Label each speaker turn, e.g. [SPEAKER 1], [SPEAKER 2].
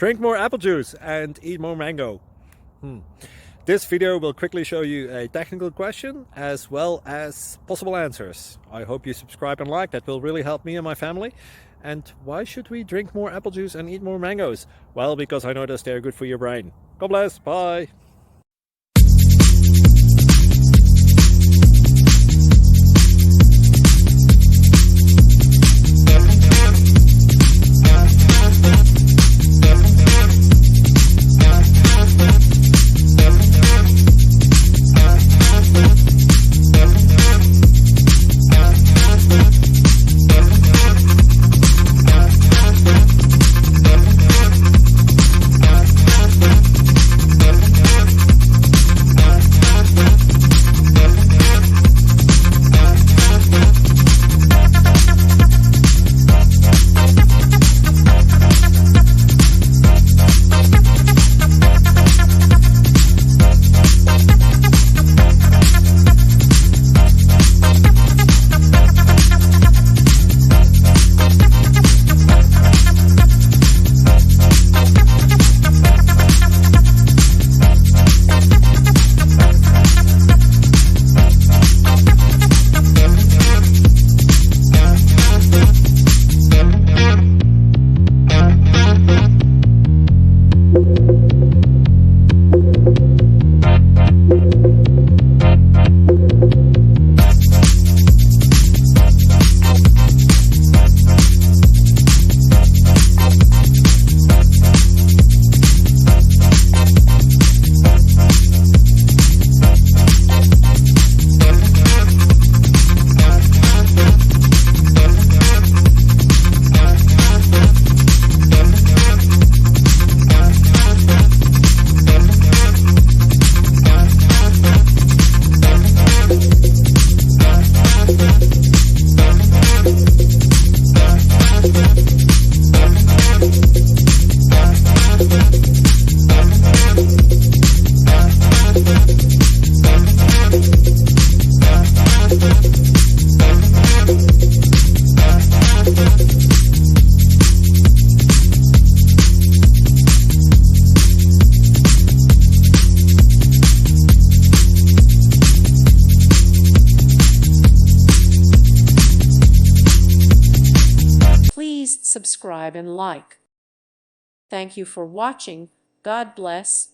[SPEAKER 1] Drink more apple juice and eat more mango. This video will quickly show you a technical question as well as possible answers. I hope you subscribe and like, that will really help me and my family. And why should we drink more apple juice and eat more mangoes? Well, because I noticed they're good for your brain. God bless, bye!
[SPEAKER 2] Please subscribe and like. Thank you for watching. God bless.